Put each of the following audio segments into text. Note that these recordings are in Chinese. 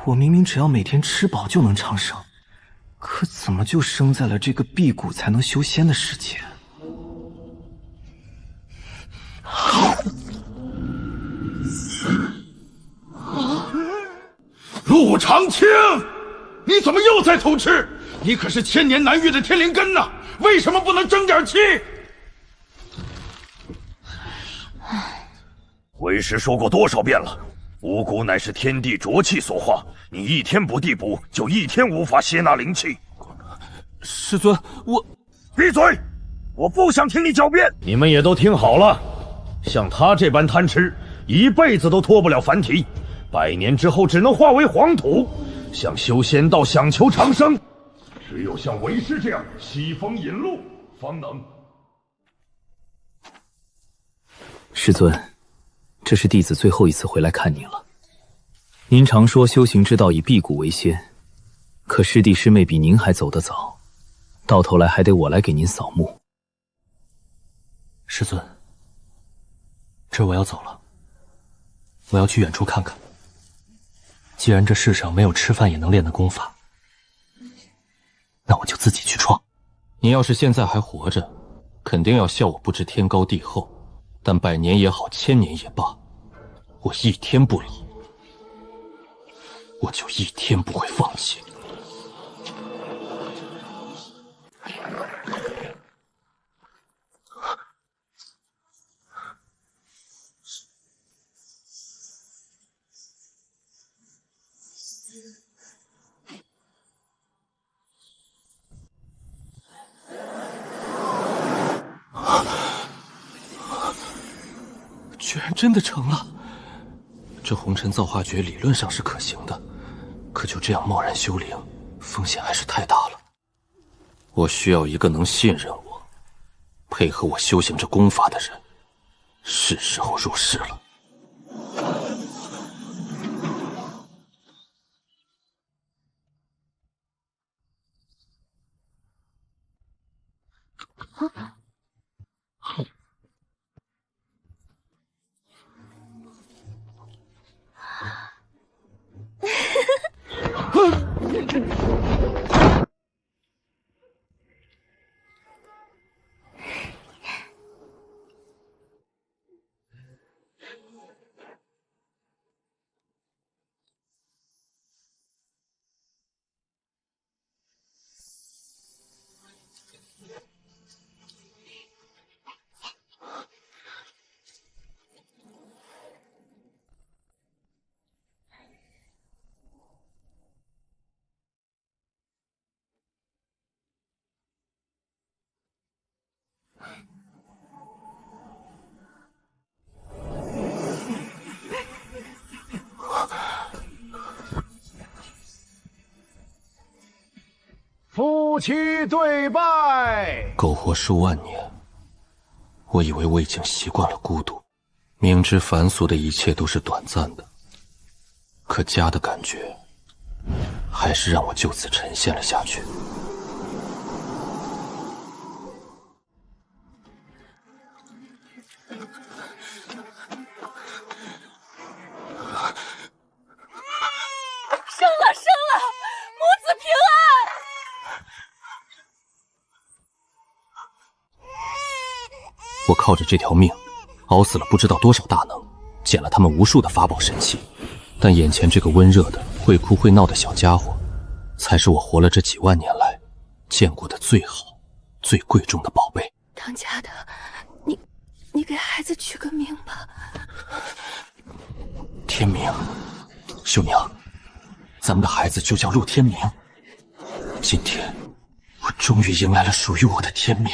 我明明只要每天吃饱就能长生，可怎么就生在了这个辟谷才能修仙的世界？陆长青，你怎么又在偷吃？你可是千年难遇的天灵根呐，为什么不能争点气？为师说过多少遍了，五谷乃是天地浊气所化，你一天不地补，就一天无法吸纳灵气。师尊，我闭嘴！我不想听你狡辩。你们也都听好了，像他这般贪吃，一辈子都脱不了凡体，100年之后只能化为黄土。想修仙道，想求长生，只有像为师这样西风引路，方能。师尊，这是弟子最后一次回来看您了。您常说修行之道以辟谷为先，可师弟师妹比您还走得早，到头来还得我来给您扫墓。师尊，这我要走了，我要去远处看看。既然这世上没有吃饭也能练的功法，那我就自己去创。您要是现在还活着，肯定要笑我不知天高地厚，但100年也好，1000年也罢，我一天不老，我就一天不会放弃。居然真的成了！这红尘造化诀理论上是可行的，可就这样贸然修灵，风险还是太大了。我需要一个能信任我、配合我修行这功法的人。是时候入世了。夫妻对拜。苟活数万年，我以为我已经习惯了孤独，明知凡俗的一切都是短暂的，可家的感觉还是让我就此沉陷了下去。生了，母子平安。我靠着这条命，熬死了不知道多少大能，捡了他们无数的法宝神器，但眼前这个温热的、会哭会闹的小家伙，才是我活了这几万年来见过的最好、最贵重的宝贝。当家的，你给孩子取个名吧。天明，秀娘，咱们的孩子就叫陆天明。今天，我终于迎来了属于我的天明。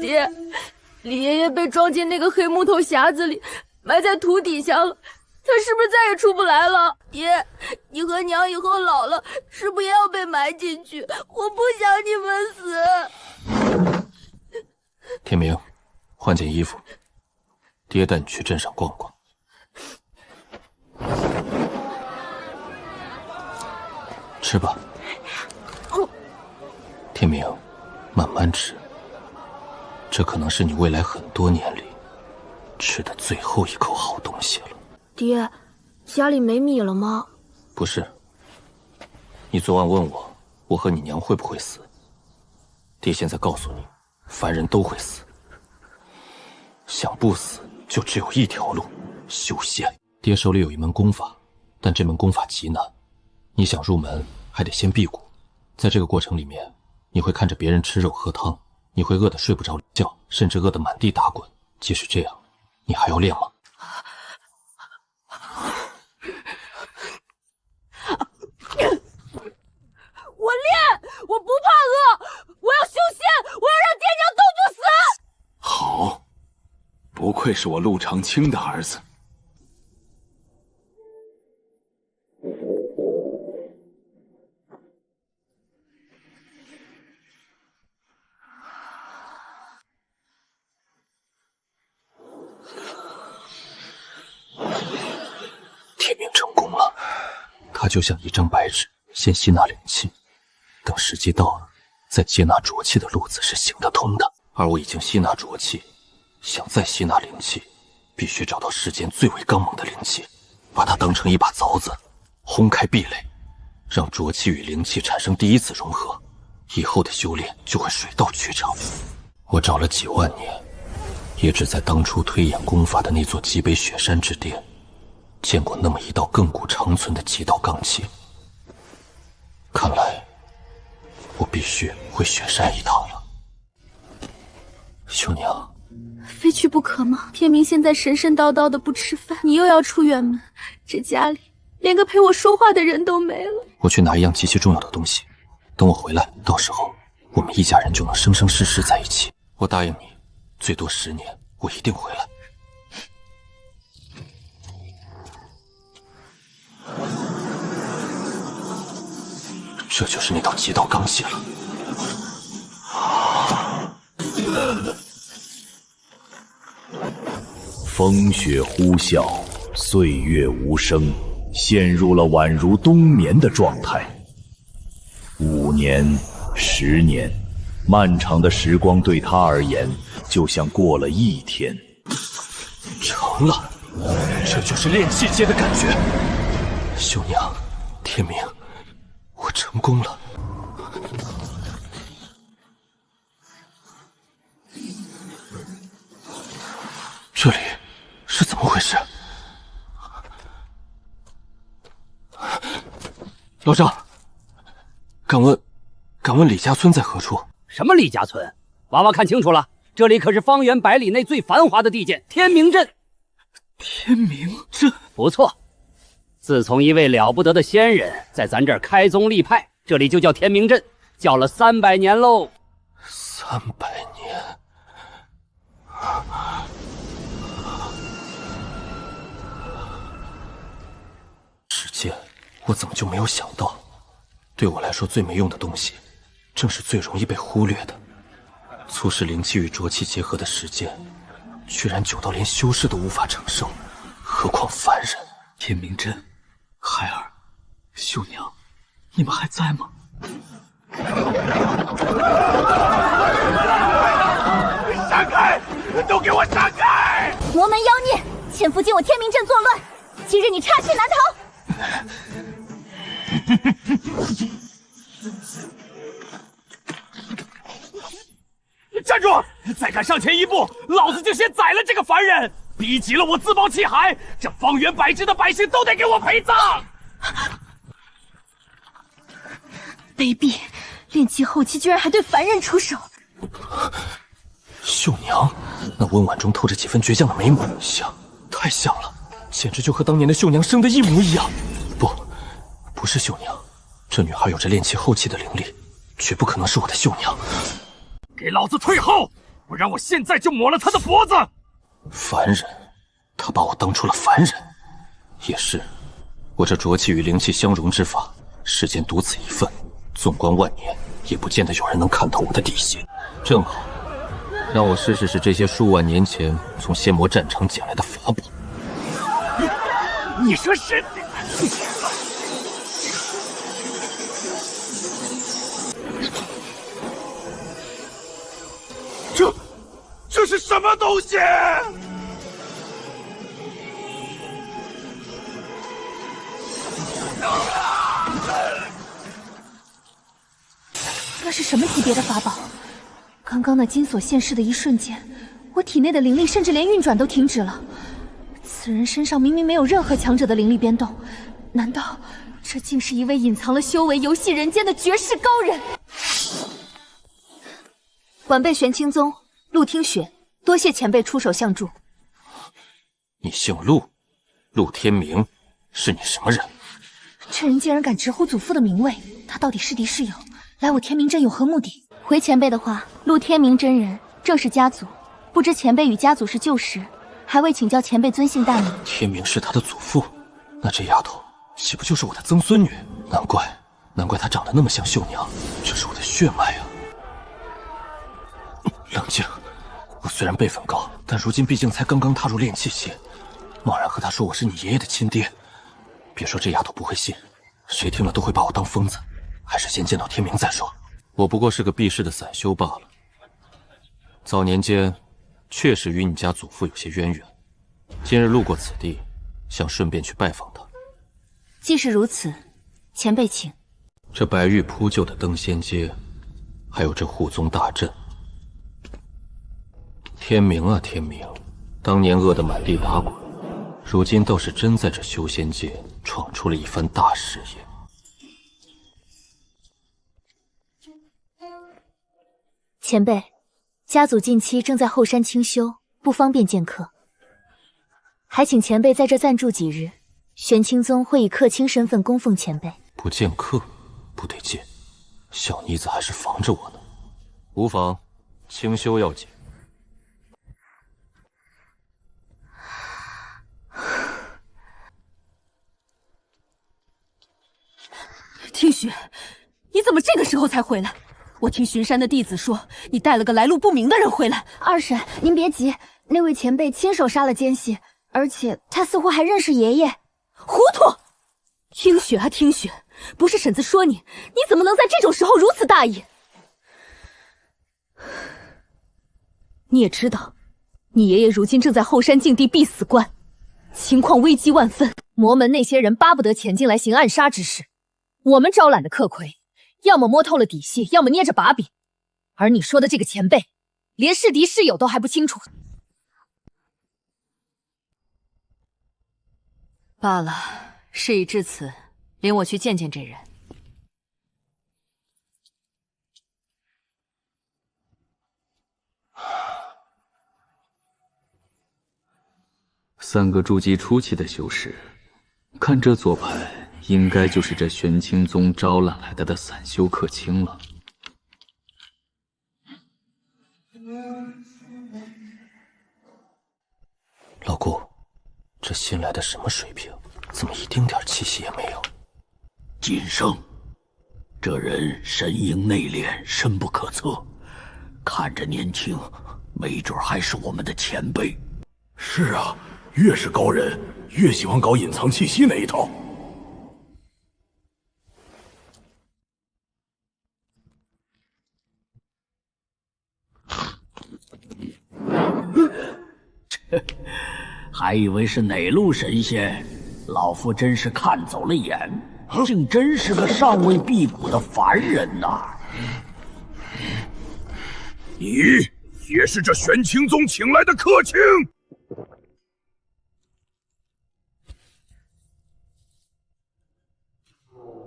爹，李爷爷被装进那个黑木头匣子里，埋在土底下了。他是不是再也出不来了？爹，你和娘以后老了，是不是也要被埋进去？我不想你们死。天明，换件衣服，爹带你去镇上逛逛。吃吧。天明，慢慢吃。这可能是你未来很多年里吃的最后一口好东西了。爹，家里没米了吗？不是。你昨晚问我和你娘会不会死？爹现在告诉你，凡人都会死。想不死，就只有一条路，修仙。爹手里有一门功法，但这门功法极难。你想入门，还得先辟谷。在这个过程里面，你会看着别人吃肉喝汤，你会饿得睡不着觉，甚至饿得满地打滚。即使这样，你还要练吗？我练，我不怕饿，我要修仙，我要让爹娘都不死。好，不愧是我陆长青的儿子。天明成功了，他就像一张白纸，先吸纳灵气，等时机到了，再接纳浊气的路子是行得通的。而我已经吸纳浊气，想再吸纳灵气，必须找到世间最为刚猛的灵气，把它当成一把凿子，轰开壁垒，让浊气与灵气产生第一次融合，以后的修炼就会水到渠成。我找了几万年，也只在当初推演功法的那座极北雪山之巅，见过那么一道亘古长存的极道罡气。看来我必须回雪山一趟了。秀娘，非去不可吗？天明现在神神叨叨的不吃饭，你又要出远门，这家里连个陪我说话的人都没了。我去拿一样极其重要的东西，等我回来，到时候我们一家人就能生生世世在一起。我答应你，最多10年，我一定回来。这就是那道极道罡气了。风雪呼啸，岁月无声，陷入了宛如冬眠的状态。5年、10年，漫长的时光对他而言，就像过了1天。成了，这就是炼气阶的感觉。秀娘，天明，我成功了。这里是怎么回事？老张，敢问李家村在何处？什么李家村？娃娃看清楚了，这里可是方圆100里内最繁华的地界——天明镇。天明镇？不错，自从一位了不得的仙人在咱这儿开宗立派，这里就叫天明镇，叫了300年喽。300年。时间，我怎么就没有想到？对我来说，最没用的东西，正是最容易被忽略的。促使灵气与浊气结合的时间，居然久到连修士都无法承受，何况凡人？天明镇，孩儿，秀娘，你们还在吗？闪开！都给我闪开！魔门妖孽，潜伏进我天明镇作乱，今日你插翅难逃！站住！再敢上前一步，老子就先宰了这个凡人！逼急了我自暴弃海，这方圆100支的百姓都得给我陪葬！卑鄙！炼气后期居然还对凡人出手！秀娘，那温婉中透着几分倔强的眉目，像，太像了，简直就和当年的秀娘生的一模一样。不是秀娘，这女孩有着炼气后期的灵力，绝不可能是我的秀娘。给老子退后，不然我现在就抹了他的脖子！凡人，他把我当出了凡人。也是，我这浊气与灵气相融之法，世间独此一份，纵观万年，也不见得有人能看透我的底细。正好，让我试试这些数万年前从仙魔战场捡来的法宝。你说是？这是什么东西？那是什么级别的法宝？刚刚那金锁现世的一瞬间，我体内的灵力甚至连运转都停止了。此人身上明明没有任何强者的灵力变动，难道这竟是一位隐藏了修为游戏人间的绝世高人？晚辈玄清宗陆听雪，多谢前辈出手相助。你姓陆，陆天明，是你什么人？这人竟然敢直呼祖父的名位，他到底是敌是友？来我天明镇有何目的？回前辈的话，陆天明真人正是家族，不知前辈与家族是旧识，还未请教前辈尊姓大名。天明是他的祖父，那这丫头岂不就是我的曾孙女？难怪她长得那么像秀娘，这是我的血脉啊！冷静，我虽然辈分高，但如今毕竟才刚刚踏入炼气期，贸然和她说我是你爷爷的亲爹，别说这丫头不会信，谁听了都会把我当疯子。还是先见到天明再说。我不过是个避世的散修罢了。早年间，确实与你家祖父有些渊源。今日路过此地，想顺便去拜访他。既是如此，前辈请。这白玉铺就的登仙阶，还有这护宗大阵，天明啊天明，当年饿得满地打滚，如今倒是真在这修仙界闯出了一番大事业。前辈，家族近期正在后山清修，不方便见客，还请前辈在这暂住几日。玄清宗会以客卿身份供奉前辈。不见客，不得见，小妮子还是防着我呢。无妨，清修要紧。听雪，你怎么这个时候才回来？我听巡山的弟子说，你带了个来路不明的人回来。二婶，您别急，那位前辈亲手杀了奸细，而且他似乎还认识爷爷。糊涂！听雪啊听雪，不是婶子说你怎么能在这种时候如此大意？你也知道，你爷爷如今正在后山禁地必死关，情况危机万分。魔门那些人巴不得前进来行暗杀之事，我们招揽的客魁，要么摸透了底细，要么捏着把柄。而你说的这个前辈，连是敌是友都还不清楚。罢了，事已至此，领我去见见这人。三个筑基初期的修士，看这做派，应该就是这玄清宗招揽来的散修客卿了。老顾，这新来的什么水平？怎么一丁点气息也没有？谨慎，这人神隐内敛，深不可测，看着年轻，没准还是我们的前辈。是啊，越是高人，越喜欢搞隐藏气息那一套。还以为是哪路神仙，老夫真是看走了眼，竟真是个尚未辟谷的凡人呐！你也是这玄清宗请来的客卿？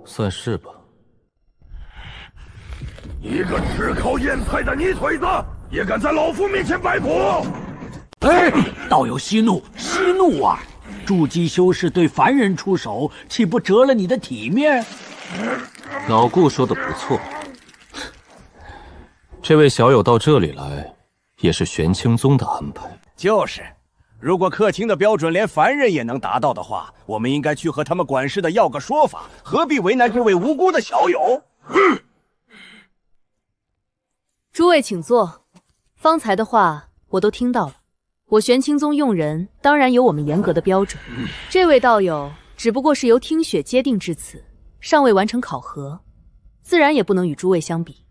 算是吧。一个只靠腌菜的泥腿子，也敢在老夫面前摆谱？哎，道友息怒，息怒啊！筑基修士对凡人出手，岂不折了你的体面？老顾说的不错，这位小友到这里来，也是玄清宗的安排。就是，如果客卿的标准连凡人也能达到的话，我们应该去和他们管事的要个说法，何必为难这位无辜的小友？诸位请坐。方才的话我都听到了，我玄清宗用人当然有我们严格的标准。这位道友只不过是由听雪接定至此，尚未完成考核，自然也不能与诸位相比。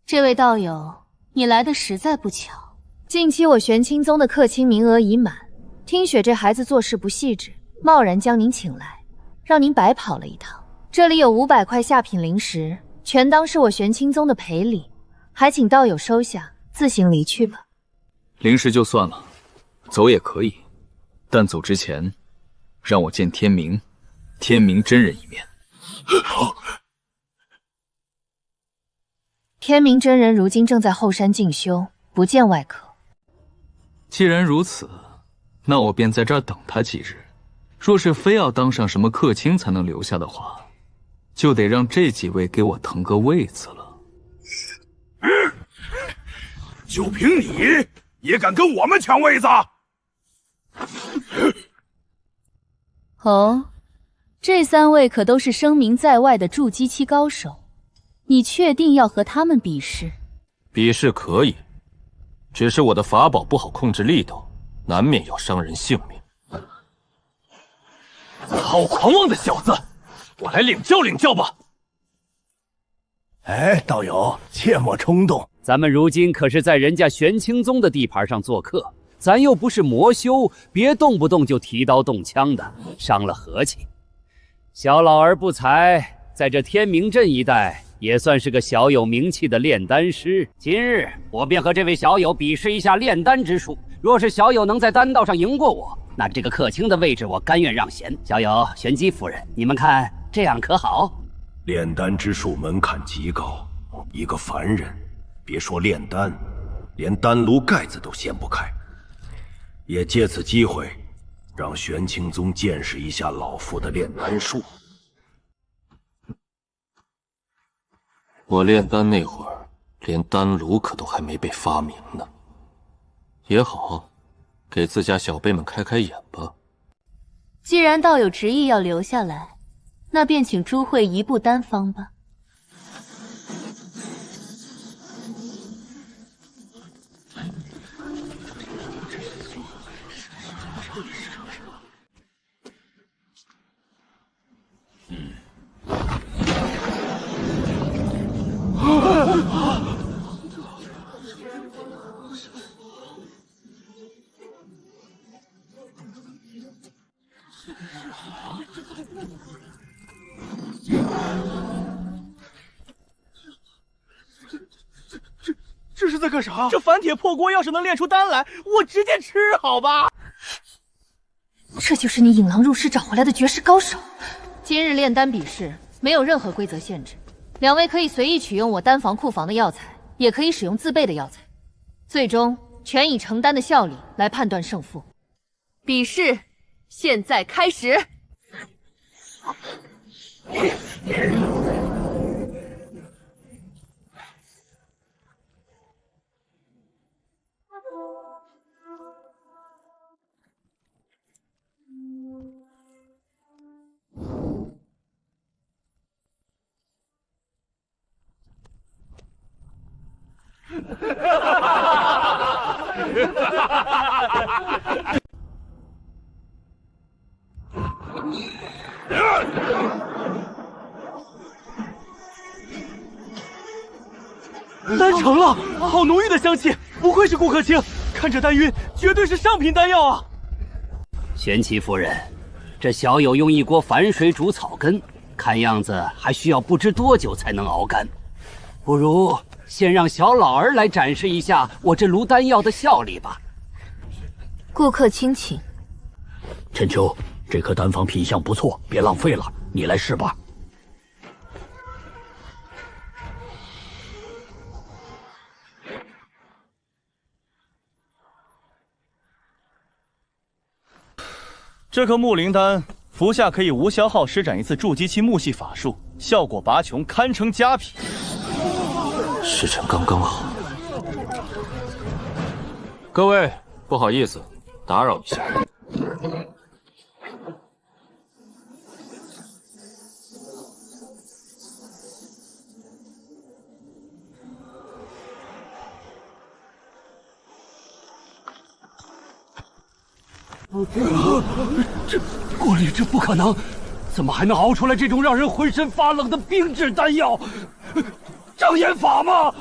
这位道友，你来的实在不巧。近期我玄清宗的客卿名额已满，听雪这孩子做事不细致，贸然将您请来，让您白跑了一趟。这里有500块下品灵石，全当是我玄清宗的赔礼，还请道友收下，自行离去吧。灵石就算了，走也可以，但走之前，让我见天明真人一面。天明真人如今正在后山静修，不见外客。既然如此，那我便在这儿等他几日。若是非要当上什么客卿才能留下的话，就得让这几位给我腾个位子了。就凭你也敢跟我们抢位子？哦，这3位可都是声名在外的筑基期高手，你确定要和他们比试？比试可以，只是我的法宝不好控制力道，难免要伤人性命。好狂妄的小子，我来领教领教吧。哎，道友，切莫冲动。咱们如今可是在人家玄清宗的地盘上做客，咱又不是魔修，别动不动就提刀动枪的，伤了和气。小老儿不才，在这天明镇一带也算是个小有名气的炼丹师。今日我便和这位小友比试一下炼丹之术，若是小友能在丹道上赢过我，那这个客卿的位置我甘愿让贤。小友玄机夫人，你们看这样可好？炼丹之术门槛极高，一个凡人别说炼丹，连丹炉盖子都掀不开。也借此机会，让玄清宗见识一下老夫的炼丹术。我炼丹那会儿，连丹炉可都还没被发明呢。也好，给自家小辈们开开眼吧。既然道友执意要留下来，那便请诸会移步丹方吧。这是在干啥？这反铁破锅要是能炼出丹来，我直接吃好吧？这就是你引狼入室找回来的绝世高手。今日炼丹比试没有任何规则限制，2位可以随意取用我丹房库房的药材，也可以使用自备的药材，最终全以成丹的效力来判断胜负。比试现在开始。丹成了，好浓郁的香气，不愧是顾客卿，看这丹晕，绝对是上品丹药啊！玄奇夫人，这小友用一锅反水煮草根，看样子还需要不知多久才能熬干，不如先让小老儿来展示一下我这炉丹药的效力吧。顾客卿请。千秋，这颗丹方品相不错，别浪费了，你来试吧。这颗木灵丹服下可以无消耗施展一次筑基期木系法术，效果拔穷，堪称佳品。时辰刚刚好。各位，不好意思，打扰一下。这郭律，这不可能！怎么还能熬出来这种让人浑身发冷的冰质丹药？障眼法吗？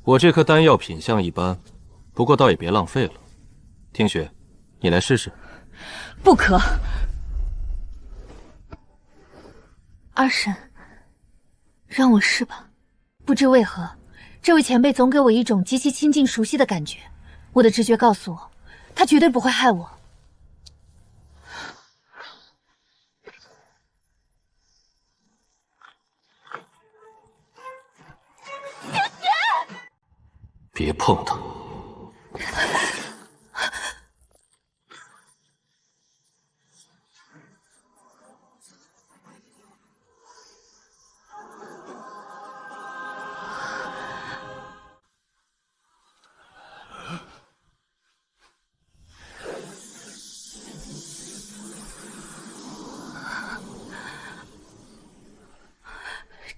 我这颗丹药品相一般，不过倒也别浪费了。听雪，你来试试。不可。二婶，让我试吧。不知为何，这位前辈总给我一种极其亲近熟悉的感觉。我的直觉告诉我，他绝对不会害我。别碰他！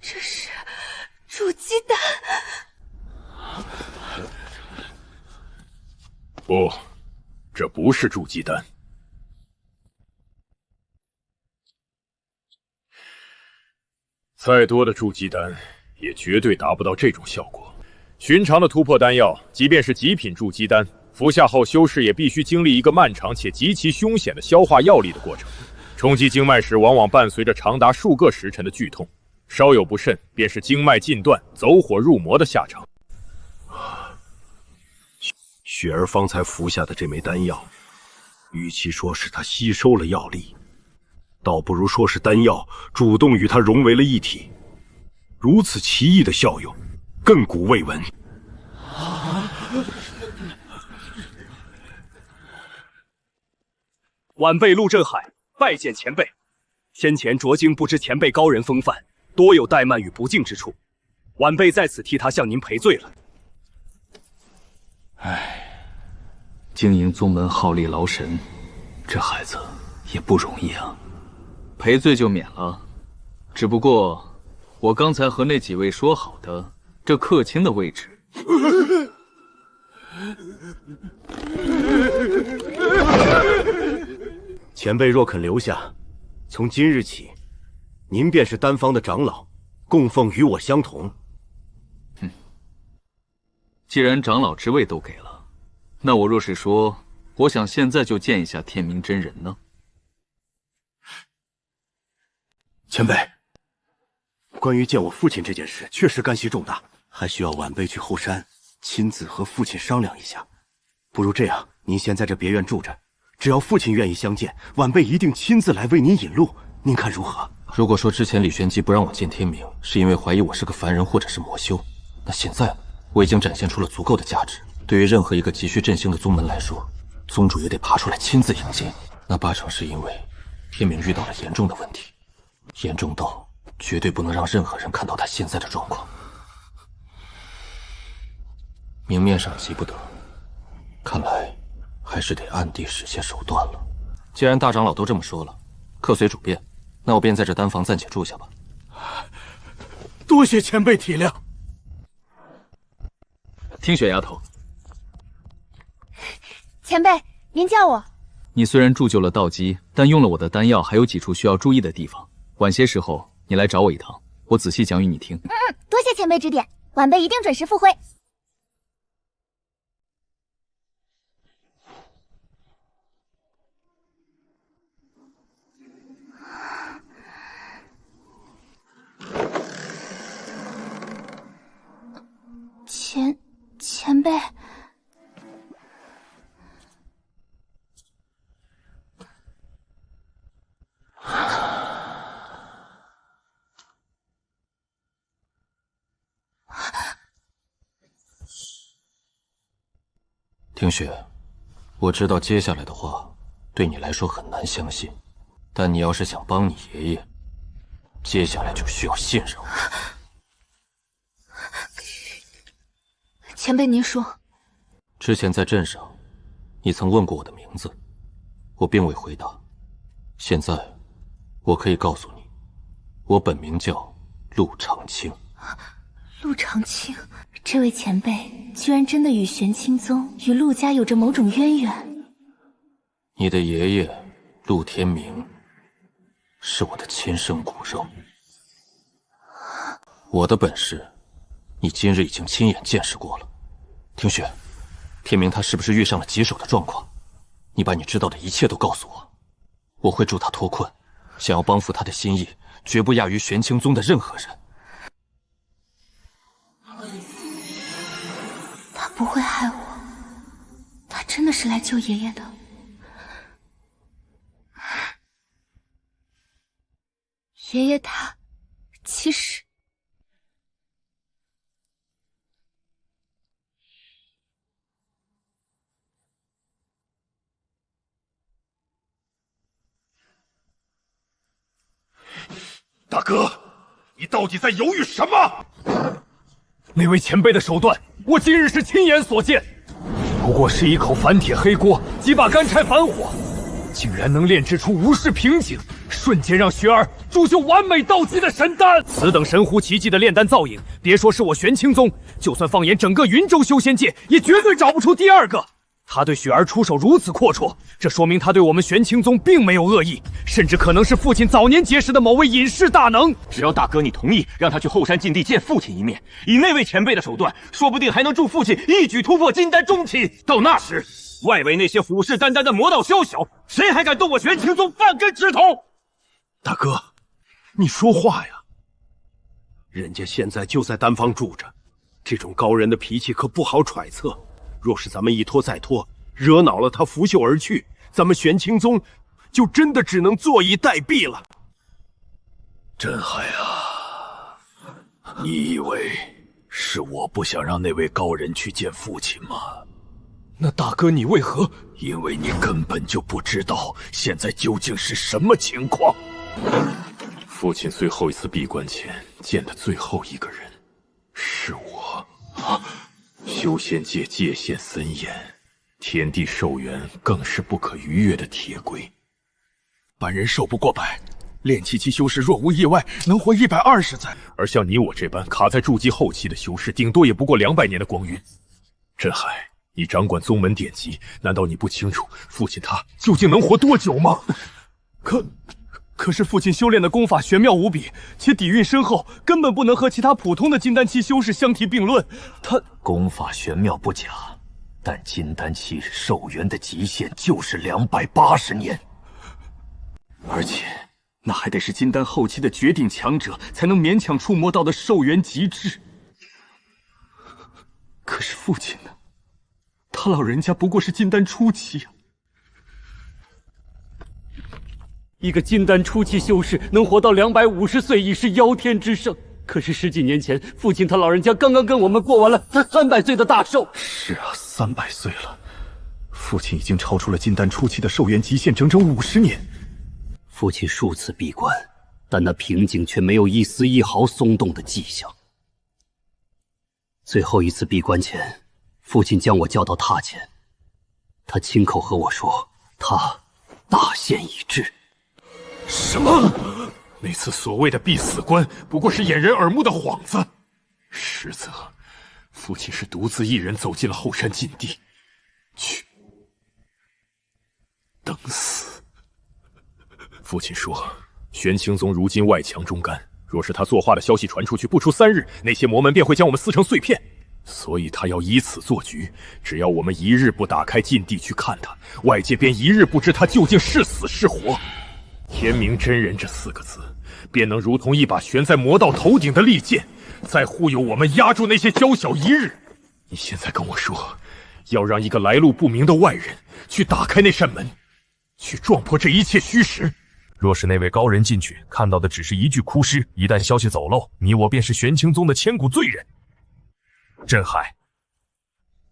这是煮鸡蛋。不，这不是筑基丹。再多的筑基丹，也绝对达不到这种效果。寻常的突破丹药，即便是极品筑基丹，服下后修士也必须经历一个漫长且极其凶险的消化药力的过程。冲击经脉时，往往伴随着长达数个时辰的剧痛，稍有不慎，便是经脉尽断、走火入魔的下场。雪儿方才服下的这枚丹药，与其说是她吸收了药力，倒不如说是丹药主动与她融为了一体。如此奇异的效用，亘古未闻。晚辈陆振海拜见前辈。先前卓经不知前辈高人风范，多有怠慢与不敬之处，晚辈在此替他向您赔罪了。经营宗门耗力劳神，这孩子也不容易啊。赔罪就免了，只不过我刚才和那几位说好的，这客卿的位置。前辈若肯留下，从今日起，您便是丹方的长老，供奉与我相同。既然长老之位都给了，那我若是说，我想现在就见一下天明真人呢？前辈，关于见我父亲这件事，确实干系重大，还需要晚辈去后山亲自和父亲商量一下。不如这样，您先在这别院住着，只要父亲愿意相见，晚辈一定亲自来为您引路。您看如何？如果说之前李玄机不让我见天明，是因为怀疑我是个凡人或者是魔修，那现在我已经展现出了足够的价值。对于任何一个急需振兴的宗门来说，宗主也得爬出来亲自迎接，那八成是因为天明遇到了严重的问题，严重到绝对不能让任何人看到他现在的状况。明面上急不得，看来还是得暗地使些手段了。既然大长老都这么说了，客随主便，那我便在这丹房暂且住下吧。多谢前辈体谅。听雪丫头，前辈，您叫我。你虽然铸就了道基，但用了我的丹药还有几处需要注意的地方。晚些时候你来找我一趟，我仔细讲与你听。多谢前辈指点，晚辈一定准时赴会。前辈，听雪，我知道接下来的话对你来说很难相信，但你要是想帮你爷爷，接下来就需要信任我。前辈您说，之前在镇上，你曾问过我的名字，我并未回答。现在，我可以告诉你，我本名叫陆长青。陆长青，这位前辈居然真的与玄清宗与陆家有着某种渊源。你的爷爷陆天明是我的亲生骨肉，我的本事你今日已经亲眼见识过了。听雪，天明他是不是遇上了棘手的状况？你把你知道的一切都告诉我，我会助他脱困。想要帮扶他的心意，绝不亚于玄清宗的任何人。他不会害我，他真的是来救爷爷的。爷爷他其实……大哥，你到底在犹豫什么？那位前辈的手段，我今日是亲眼所见。不过是一口反铁黑锅，几把干柴反火，竟然能炼制出无视瓶颈，瞬间让雪儿铸就完美道基的神丹。此等神乎其技的炼丹造诣，别说是我玄清宗，就算放眼整个云州修仙界，也绝对找不出第二个。他对雪儿出手如此阔绰，这说明他对我们玄清宗并没有恶意，甚至可能是父亲早年结识的某位隐世大能。只要大哥你同意，让他去后山禁地见父亲一面，以那位前辈的手段，说不定还能助父亲一举突破金丹中期。到那时，外围那些虎视眈眈的魔道宵小，谁还敢动我玄清宗半根指头？大哥，你说话呀！人家现在就在丹坊住着，这种高人的脾气可不好揣测。若是咱们一拖再拖，惹恼了他拂袖而去，咱们玄清宗就真的只能坐以待毙了。镇海啊，你以为是我不想让那位高人去见父亲吗？那大哥你为何？因为你根本就不知道现在究竟是什么情况。父亲最后一次闭关前见的最后一个人是我。修仙界界限森严，天地寿元更是不可逾越的铁规。凡人寿不过百，炼气期修士若无意外能活120载，而像你我这般卡在筑基后期的修士，顶多也不过200年的光晕。镇海，你掌管宗门典籍，难道你不清楚父亲他究竟能活多久吗？可是父亲修炼的功法玄妙无比，且底蕴深厚，根本不能和其他普通的金丹期修士相提并论。他功法玄妙不假，但金丹期寿元的极限就是280年，而且那还得是金丹后期的绝顶强者才能勉强触摸到的寿元极致。可是父亲呢？他老人家不过是金丹初期啊。一个金丹初期修士能活到250岁已是妖天之盛，可是10几年前，父亲他老人家刚刚跟我们过完了他300岁的大寿。是啊，300岁了，父亲已经超出了金丹初期的寿元极限整整50年。父亲数次闭关，但那瓶颈却没有一丝一毫松动的迹象。最后一次闭关前，父亲将我叫到榻前，他亲口和我说，他大限已至。什么？那次所谓的必死关，不过是掩人耳目的幌子。实则，父亲是独自一人走进了后山禁地，去等死。父亲说，玄清宗如今外强中干，若是他作画的消息传出去，不出3日，那些魔门便会将我们撕成碎片。所以他要以此做局，只要我们一日不打开禁地去看他，外界便一日不知他究竟是死是活。天明真人这4个字，便能如同一把悬在魔道头顶的利剑，在忽悠我们压住那些娇小一日。你现在跟我说，要让一个来路不明的外人去打开那扇门，去撞破这一切虚实。若是那位高人进去看到的只是一具枯尸，一旦消息走漏，你我便是玄清宗的千古罪人。镇海，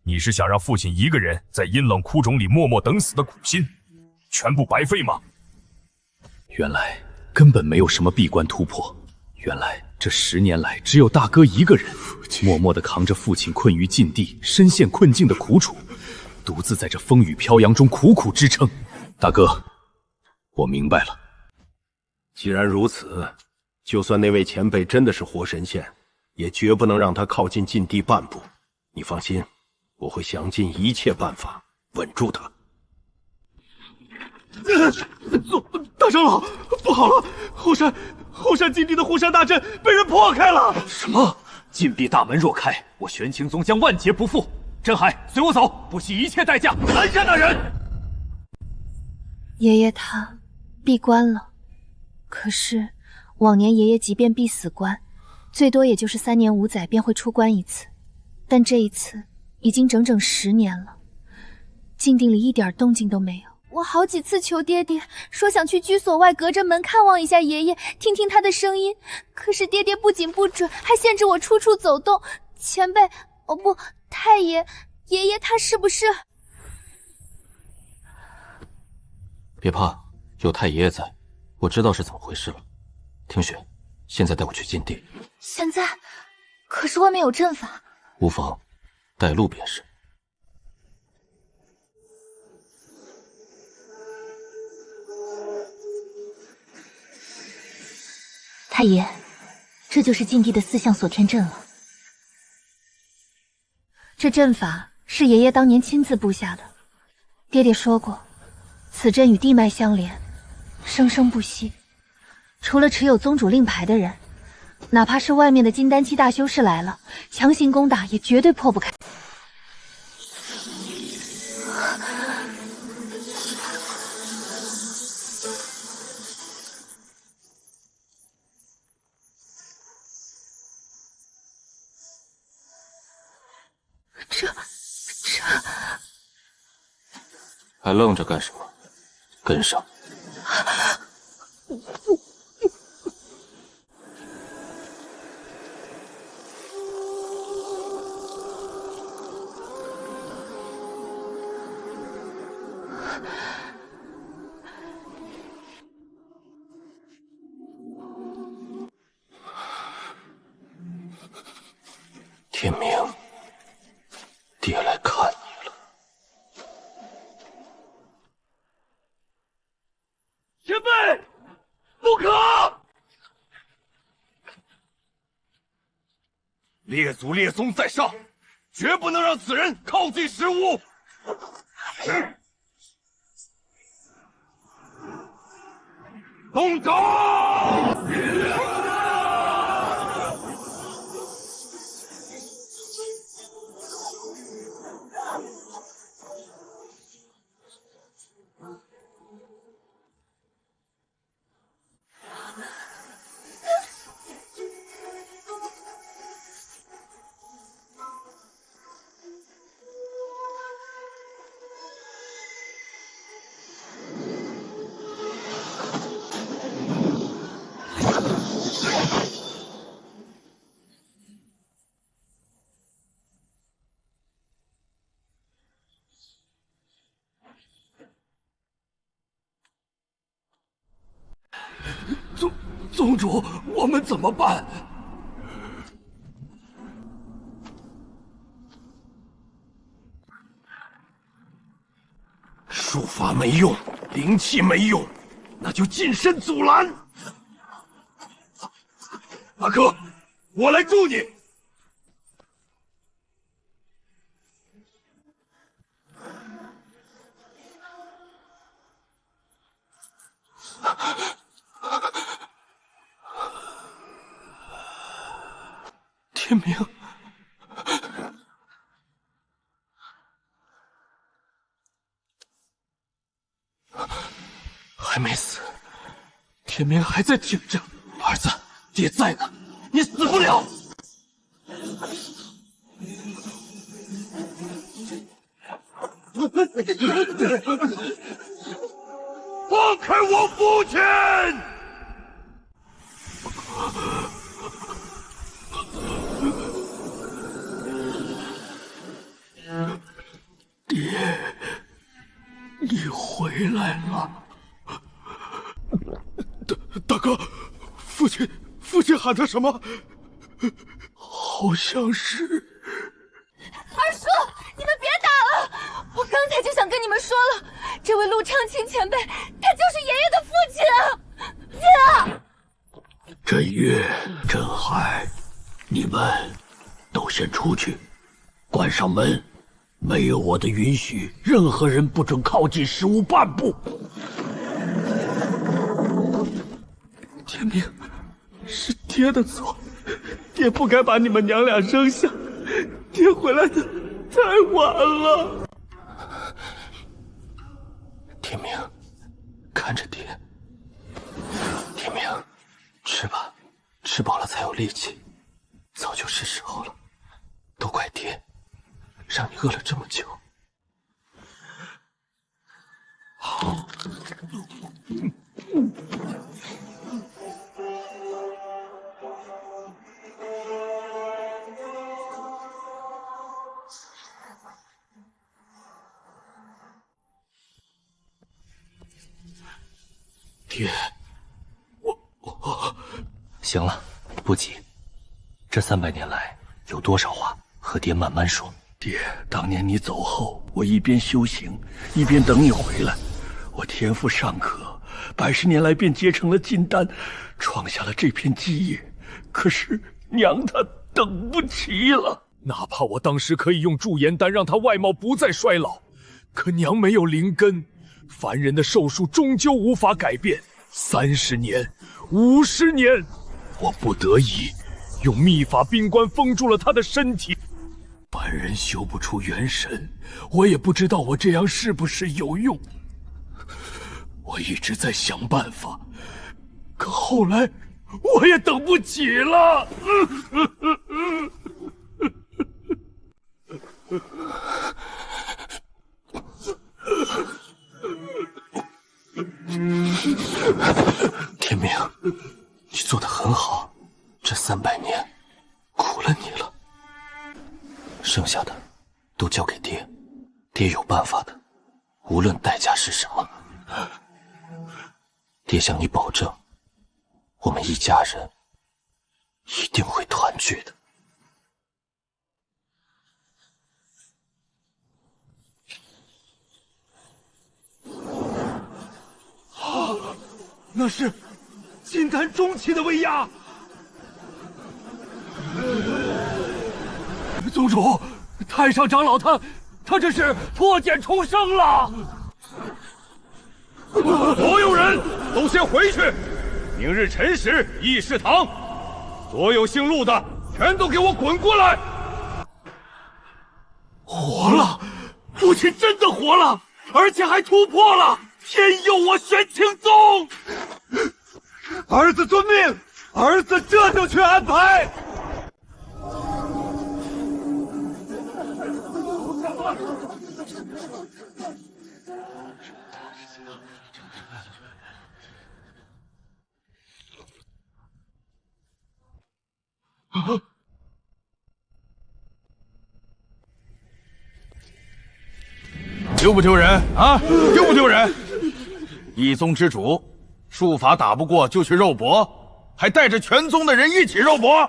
你是想让父亲一个人在阴冷枯冢里默默等死的苦心，全部白费吗？原来根本没有什么闭关突破，原来这10年来只有大哥一个人，默默地扛着父亲困于禁地、深陷困境的苦楚，独自在这风雨飘扬中苦苦支撑。大哥，我明白了。既然如此，就算那位前辈真的是活神仙，也绝不能让他靠近禁地半步。你放心，我会想尽一切办法稳住他。大长老，不好了！后山禁地的护山大阵被人破开了！什么？禁闭大门若开，我玄清宗将万劫不复！真海，随我走，不惜一切代价拦下那人！爷爷他闭关了，可是往年爷爷即便闭死关，最多也就是3年5载便会出关一次，但这一次已经整整10年了，禁地里一点动静都没有。我好几次求爹爹，说想去居所外隔着门看望一下爷爷，听听他的声音，可是爹爹不仅不准，还限制我处处走动。前辈，哦不，太爷，爷爷他是不是……别怕，有太爷爷在，我知道是怎么回事了。听雪，现在带我去禁地。现在？可是外面有阵法。无妨，带路便是。太爷，这就是禁地的4象锁天阵了。这阵法是爷爷当年亲自布下的，爹爹说过，此阵与地脉相连，生生不息。除了持有宗主令牌的人，哪怕是外面的金丹期大修士来了，强行攻打也绝对破不开。还愣着干什么？跟上！天明，爹来看你了。前辈，不可！列祖列宗在上，绝不能让此人靠近石屋。动手！宗主，我们怎么办？术法没用，灵气没用，那就近身阻拦。阿哥，我来助你。天明，还没死，天明还在挺着。儿子，爹在呢，你死不了。放开我父亲！爹，你回来了。大哥，父亲喊的什么？好像是……二叔，你们别打了！我刚才就想跟你们说了，这位陆长青前辈，他就是爷爷的父亲啊！爹，震月、震海，你们都先出去，关上门，没有我的允许，任何人不准靠近石屋半步。天明，是爹的错，爹不该把你们娘俩扔下，爹回来的太晚了。天明，看着爹。天明，吃吧，吃饱了才有力气。早就是时候了，都怪爹，让你饿了这么久。好。爹，我行了，不急。这300年来有多少话，和爹慢慢说。爹，当年你走后，我一边修行，一边等你回来。我天赋尚可，100年来便结成了金丹，创下了这片基业。可是娘她等不及了。哪怕我当时可以用驻颜丹让她外貌不再衰老，可娘没有灵根，凡人的寿数终究无法改变。30年、50年，我不得已用秘法冰棺封住了她的身体。凡人修不出元神，我也不知道我这样是不是有用。我一直在想办法，可后来我也等不起了。天明，你做得很好，这300年苦了你了。剩下的都交给爹，爹有办法的，无论代价是什么。爹向你保证，我们一家人一定会团聚的。那是金丹中期的威压。宗主，太上长老他这是破茧重生了。所有人都先回去，明日辰时议事堂，所有姓陆的全都给我滚过来！活了，父亲真的活了，而且还突破了天佑我玄清宗。儿子遵命，儿子这就去安排。丢不丢人啊？丢不丢人？一宗之主，术法打不过就去肉搏，还带着全宗的人一起肉搏。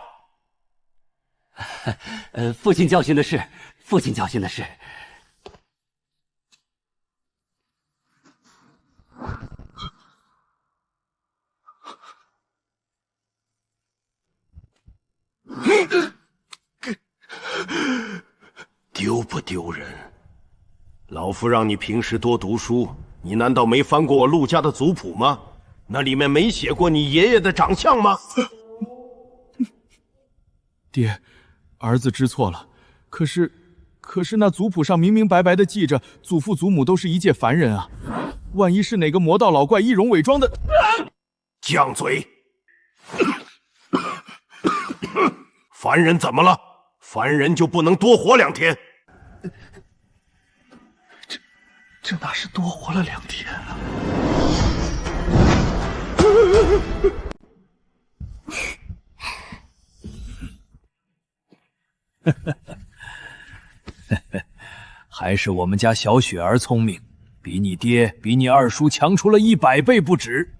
父亲教训的是，父亲教训的是。丢不丢人？老夫让你平时多读书，你难道没翻过我陆家的族谱吗？那里面没写过你爷爷的长相吗？爹，儿子知错了。可是那族谱上明明白白的记着，祖父祖母都是一介凡人啊！万一是哪个魔道老怪以容伪装的……犟嘴！凡人怎么了？凡人就不能多活2天？这哪是多活了2天啊！还是我们家小雪儿聪明，比你爹、比你二叔强出了100倍不止。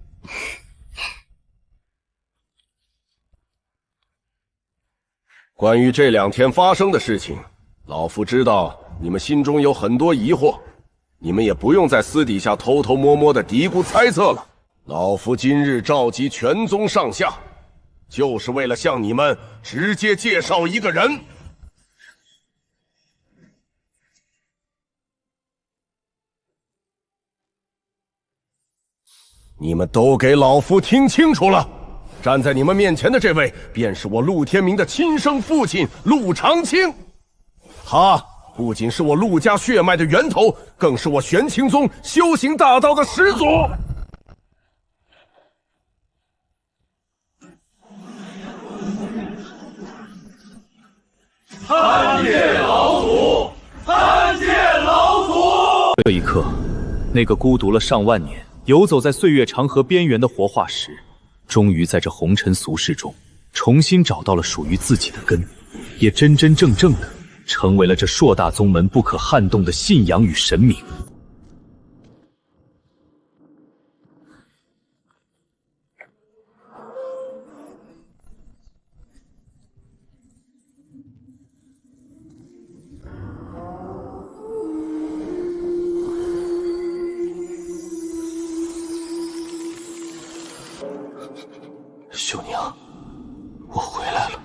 关于这2天发生的事情，老夫知道你们心中有很多疑惑，你们也不用在私底下偷偷摸摸的嘀咕猜测了。老夫今日召集全宗上下，就是为了向你们直接介绍一个人。你们都给老夫听清楚了！站在你们面前的这位，便是我陆天明的亲生父亲陆长青。他不仅是我陆家血脉的源头，更是我玄清宗修行大道的始祖。参见老祖！参见老祖！这一刻，那个孤独了上万年、游走在岁月长河边缘的活化石，终于在这红尘俗世中重新找到了属于自己的根，也真真正正的成为了这硕大宗门不可撼动的信仰与神明。秀娘，我回来了。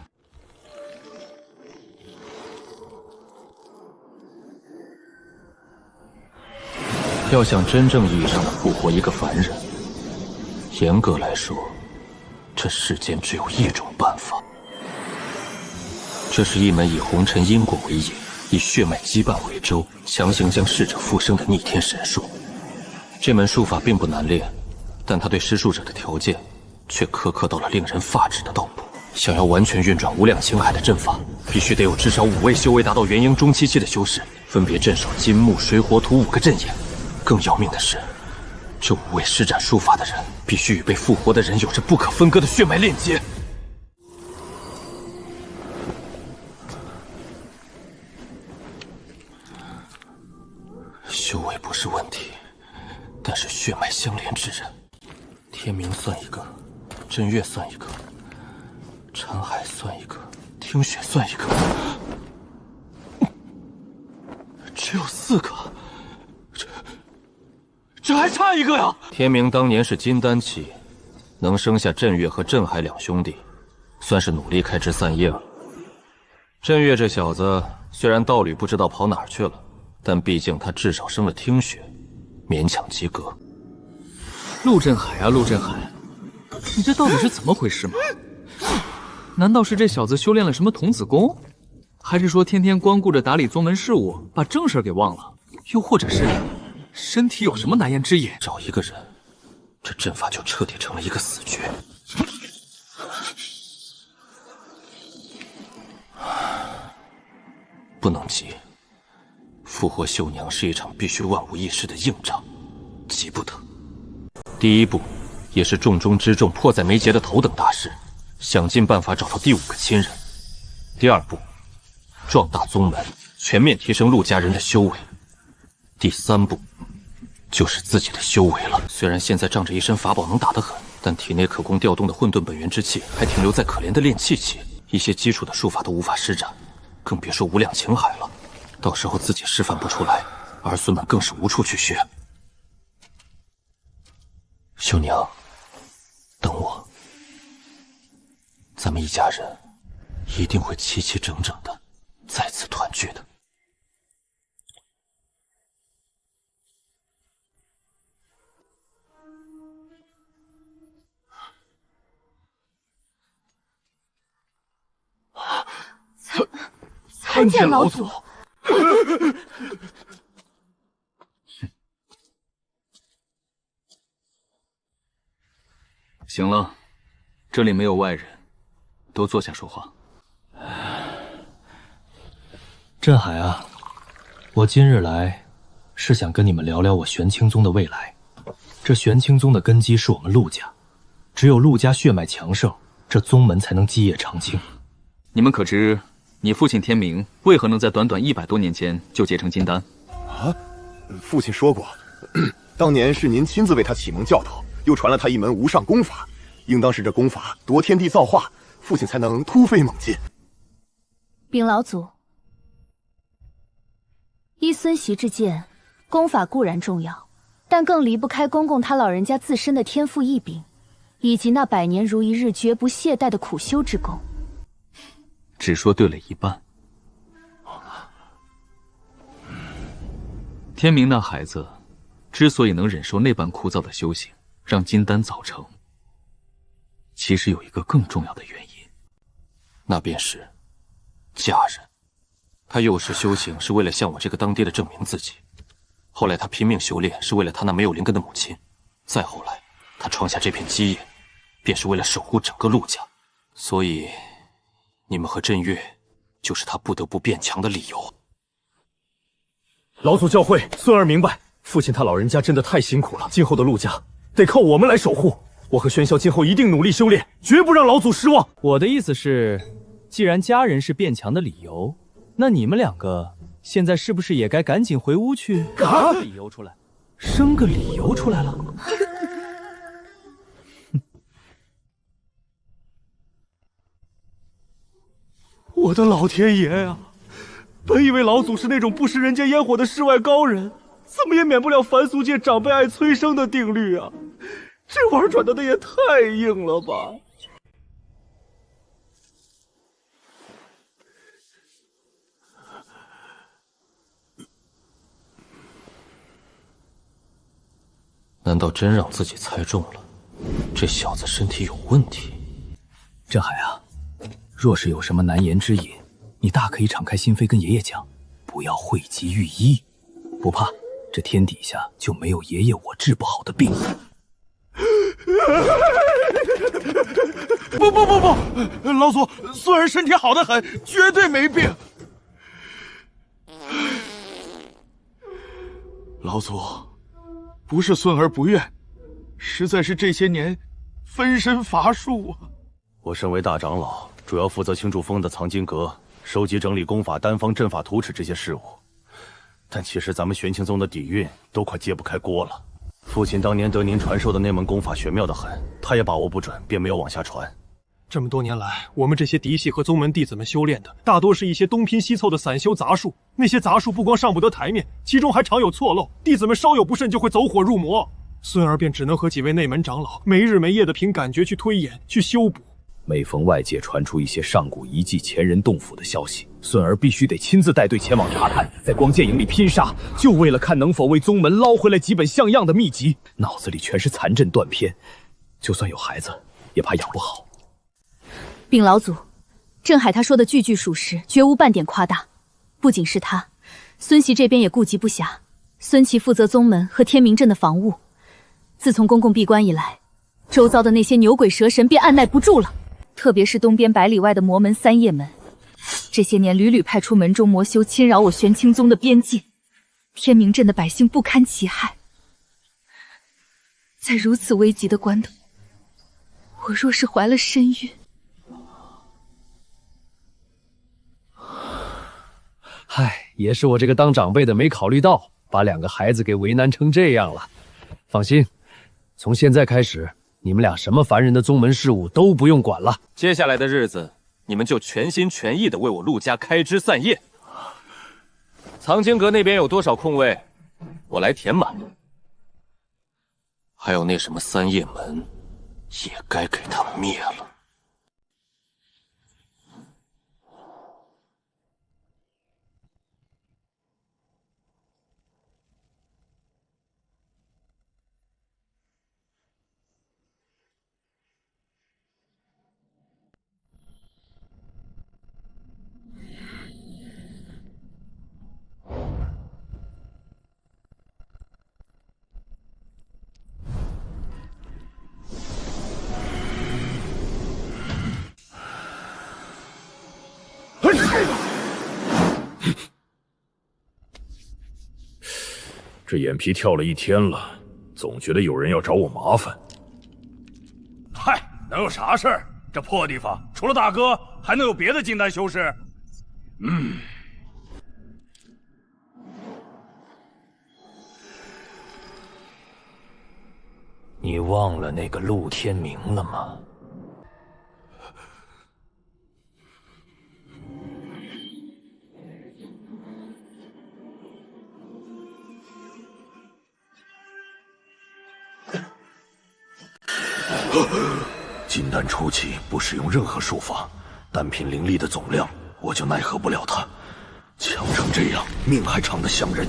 要想真正意义上的复活一个凡人，严格来说，这世间只有一种办法。这是一门以红尘因果为引，以血脉羁绊为舟，强行将逝者复生的逆天神术。这门术法并不难练，但它对施术者的条件却苛刻到了令人发指的地步。想要完全运转无量青海的阵法，必须得有至少5位修为达到元婴中期的修士，分别镇守金木水火土5个阵营。更要命的是，这5位施展术法的人，必须与被复活的人有着不可分割的血脉链接。修为不是问题，但是血脉相连之人，天明算一个，震月算一个，禅海算一个，听雪算一个，只有4个，这还差1个呀！天明当年是金丹期，能生下震月和震海2兄弟，算是努力开枝散叶了。震月这小子虽然道侣不知道跑哪儿去了，但毕竟他至少生了听雪，勉强及格。陆振海啊，陆振海，你这到底是怎么回事嘛？难道是这小子修炼了什么童子功？还是说天天光顾着打理宗门事务，把正事给忘了？又或者是身体有什么难言之隐？找一个人，这阵法就彻底成了一个死局。不能急，复活秀娘是一场必须万无一失的硬仗，急不得。第一步，也是重中之重、迫在眉睫的头等大事，想尽办法找到第5个亲人。第2步，壮大宗门，全面提升陆家人的修为。第3步，就是自己的修为了。虽然现在仗着一身法宝能打得很，但体内可供调动的混沌本源之气还停留在可怜的炼气期，一些基础的术法都无法施展，更别说无量情海了。到时候自己示范不出来，儿孙们更是无处去学。秀娘，等我，咱们一家人一定会齐齐整整的再次团聚的。参见老祖。行了，这里没有外人，都坐下说话。镇海啊，我今日来是想跟你们聊聊我玄清宗的未来。这玄清宗的根基是我们陆家，只有陆家血脉强盛，这宗门才能基业长青。你们可知你父亲天明为何能在短短100多年间就结成金丹？啊，父亲说过，当年是您亲自为他启蒙教导，又传了他一门无上功法，应当是这功法夺天地造化，父亲才能突飞猛进。禀老祖，依孙习之见，功法固然重要，但更离不开公公他老人家自身的天赋异禀。以及那百年如一日、绝不懈怠的苦修之功。只说对了一半。天明那孩子之所以能忍受那般枯燥的修行，让金丹早成，其实有一个更重要的原因，那便是家人。他幼时修行是为了向我这个当爹的证明自己，后来他拼命修炼是为了他那没有灵根的母亲，再后来他创下这片基业，便是为了守护整个陆家。所以，你们和镇月，就是他不得不变强的理由。老祖教诲，孙儿明白。父亲他老人家真的太辛苦了，今后的陆家得靠我们来守护。我和轩霄今后一定努力修炼，绝不让老祖失望。我的意思是，既然家人是变强的理由，那你们两个现在是不是也该赶紧回屋去生个理由出来？生个理由出来了。我的老天爷呀！本以为老祖是那种不食人间烟火的世外高人，怎么也免不了凡俗界长辈爱催生的定律啊！这玩意儿转的也太硬了吧！难道真让自己猜中了？这小子身体有问题。振海啊，若是有什么难言之隐，你大可以敞开心扉跟爷爷讲，不要讳疾寓医。不怕，这天底下就没有爷爷我治不好的病。不，老祖，孙儿身体好得很，绝对没病。老祖，不是孙儿不愿，实在是这些年分身乏术啊。我身为大长老，主要负责青竹峰的藏经阁，收集整理功法、丹方、阵法、图纸这些事务。但其实咱们玄清宗的底蕴都快揭不开锅了。父亲当年得您传授的那门功法玄妙得很，他也把握不准，便没有往下传。这么多年来，我们这些嫡系和宗门弟子们修炼的，大多是一些东拼西凑的散修杂术。那些杂术不光上不得台面，其中还常有错漏，弟子们稍有不慎就会走火入魔。孙儿便只能和几位内门长老没日没夜的凭感觉去推演、去修补。每逢外界传出一些上古遗迹、前人洞府的消息，孙儿必须得亲自带队前往查探，在光剑营里拼杀，就为了看能否为宗门捞回来几本像样的秘籍。脑子里全是残阵断片，就算有孩子，也怕养不好。禀老祖，振海他说的句句属实，绝无半点夸大。不仅是他，孙琦这边也顾及不暇。孙琦负责宗门和天明镇的防务，自从公公闭关以来，周遭的那些牛鬼蛇神便按耐不住了。特别是东边百里外的魔门三叶门，这些年屡屡派出门中魔修侵扰我玄清宗的边境，天明镇的百姓不堪其害。在如此危急的关头，我若是怀了身孕，唉，也是我这个当长辈的没考虑到，把两个孩子给为难成这样了。放心，从现在开始，你们俩什么烦人的宗门事务都不用管了。接下来的日子，你们就全心全意的为我陆家开枝散叶。藏经阁那边有多少空位，我来填满。还有那什么三叶门，也该给他灭了。这眼皮跳了一天了，总觉得有人要找我麻烦。嗨，能有啥事儿？这破地方，除了大哥，还能有别的金丹修士？你忘了那个陆天明了吗？金丹初期不使用任何术法，单凭灵力的总量，我就奈何不了他。强成这样，命还长得像人，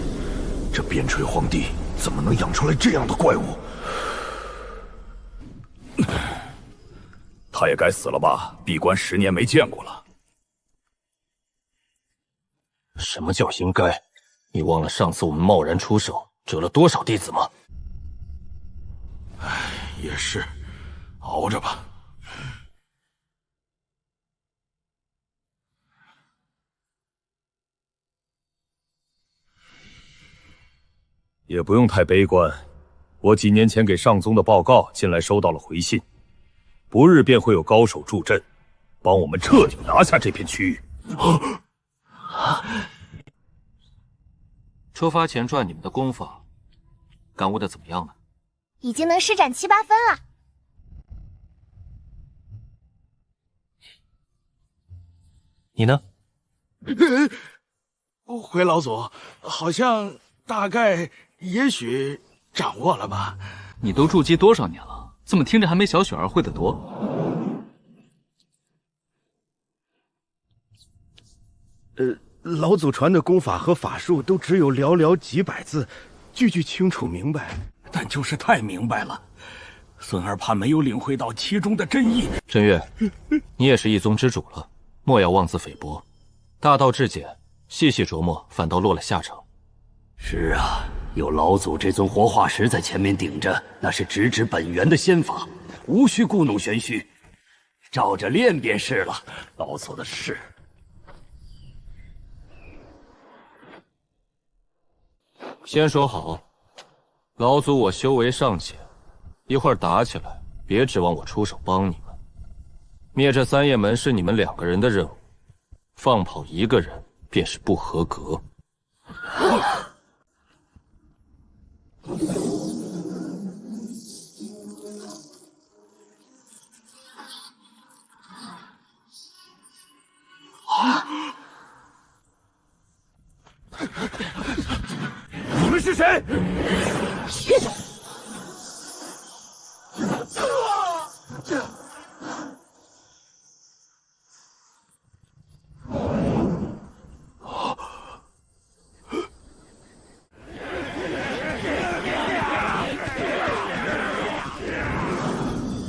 这边陲皇帝怎么能养出来这样的怪物？他也该死了吧？闭关10年没见过了。什么叫应该？你忘了上次我们贸然出手，折了多少弟子吗？唉，也是，熬着吧。也不用太悲观，我几年前给上宗的报告，近来收到了回信，不日便会有高手助阵，帮我们彻底拿下这片区域。出发前传你们的功法，感悟的怎么样了？已经能施展7、8分了。你呢？回老祖，好像大概也许掌握了吧。你都筑基多少年了？怎么听着还没小雪儿会得多？老祖传的功法和法术都只有寥寥几百字，句句清楚明白，但就是太明白了，孙儿怕没有领会到其中的真意。震月，你也是一宗之主了，莫要妄自菲薄，大道至简，细细琢磨，反倒落了下乘。是啊，有老祖这尊活化石在前面顶着，那是直指本源的仙法，无需故弄玄虚，照着练便是了。老祖的事。先说好，老祖我修为尚浅，一会儿打起来，别指望我出手帮你们。灭这3叶门是你们2个人的任务，放跑1个人便是不合格。你们是谁？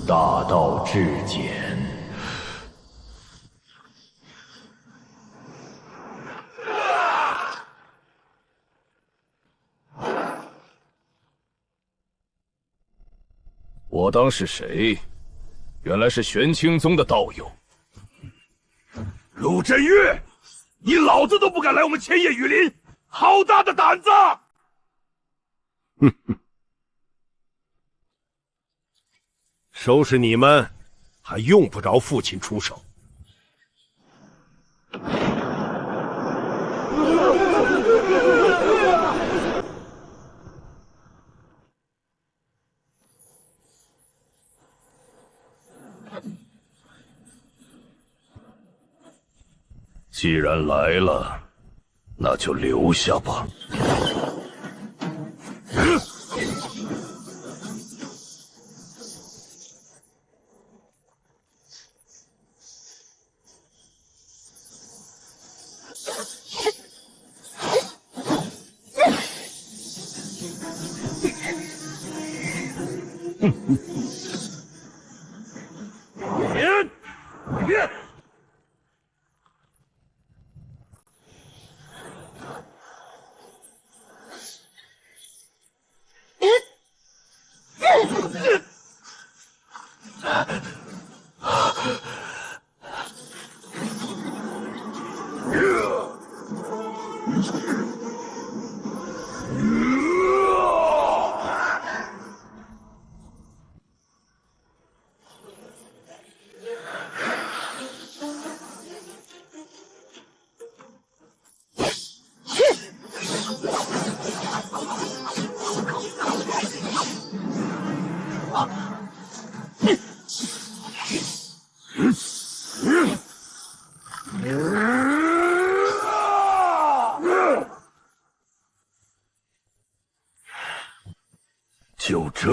大道至简。我当是谁？原来是玄清宗的道友。陆振月，你老子都不敢来我们千叶雨林，好大的胆子！哼哼，收拾你们，还用不着父亲出手。既然来了，那就留下吧。别！就这？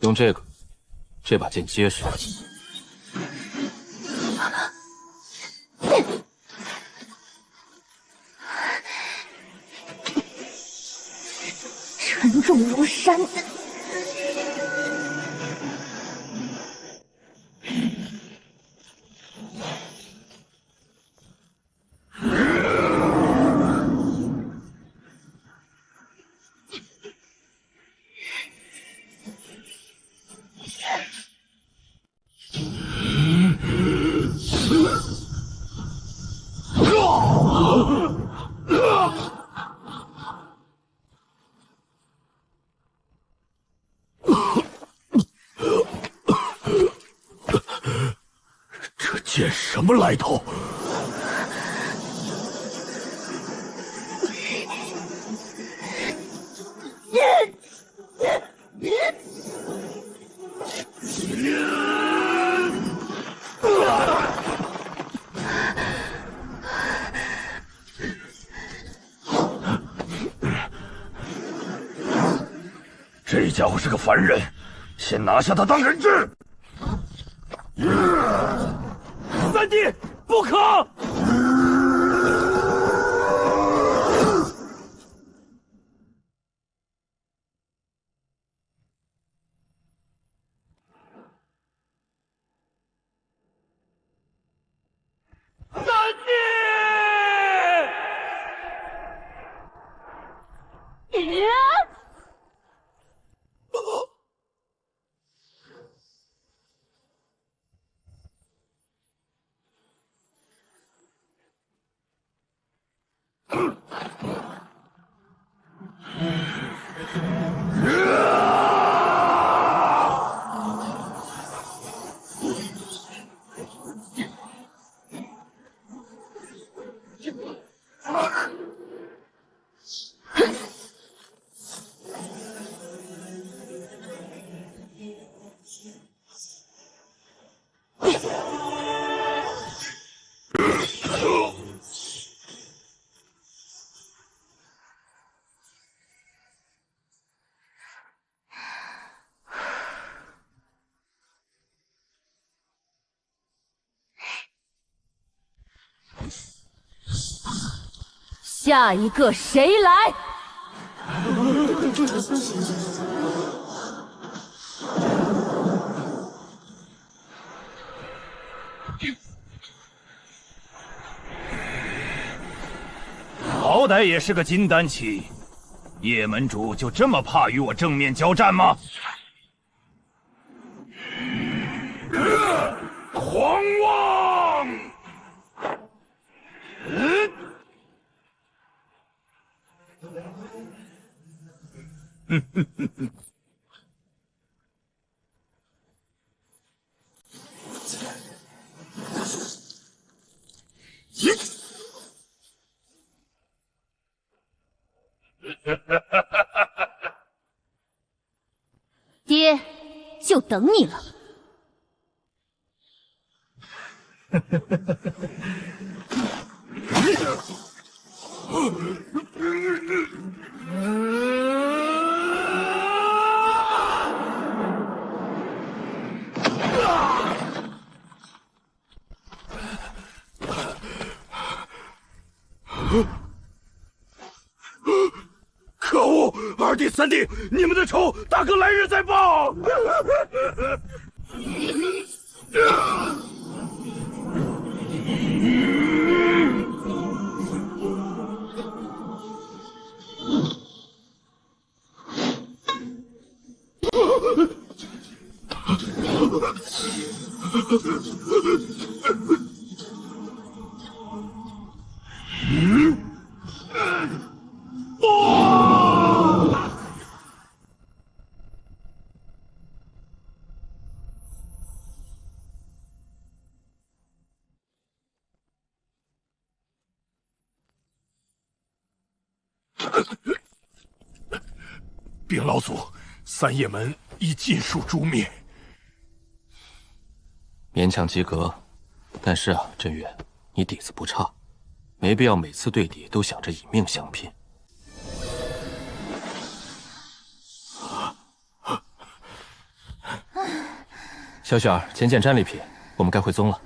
用这个，这把剑结实。沉重如山。这剑什么来头？这家伙是个凡人，先拿下他当人质。三弟，不可！三弟！下一个谁来？好歹也是个金丹期，叶门主就这么怕与我正面交战吗？狂妄！爹，就等你了。可恶！二弟、三弟，你们的仇，大哥来日再报。禀老祖，三叶门已尽数诛灭，勉强及格。但是啊，镇远，你底子不差，没必要每次对敌都想着以命相拼。小雪儿，捡捡战利品，我们该回宗了。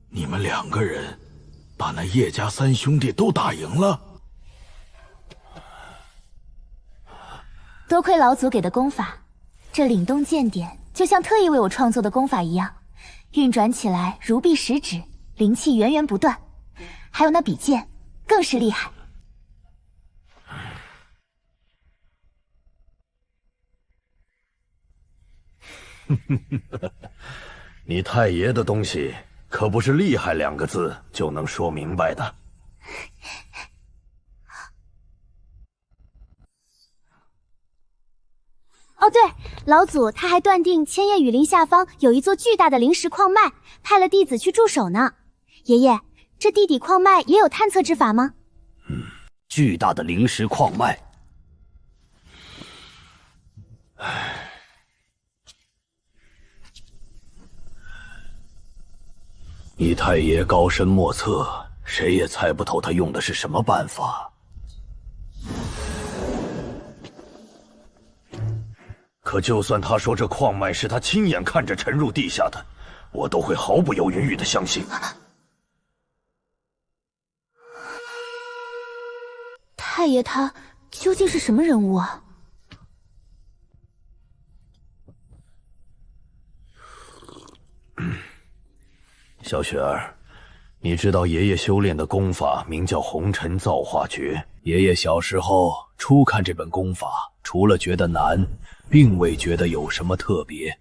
你们2个人把那叶家3兄弟都打赢了？多亏老祖给的功法，这凛冬剑典就像特意为我创作的功法一样，运转起来如臂使指，灵气源源不断。还有那笔剑，更是厉害。你太爷的东西可不是厉害2个字就能说明白的。哦，对，老祖他还断定千叶雨林下方有一座巨大的灵石矿脉，派了弟子去驻守呢。爷爷，这地底矿脉也有探测之法吗？巨大的灵石矿脉。你太爷高深莫测，谁也猜不透他用的是什么办法。可就算他说这矿脉是他亲眼看着沉入地下的，我都会毫不犹豫地相信。太爷他究竟是什么人物啊？小雪儿，你知道爷爷修炼的功法名叫红尘造化诀。爷爷小时候初看这本功法，除了觉得难，并未觉得有什么特别。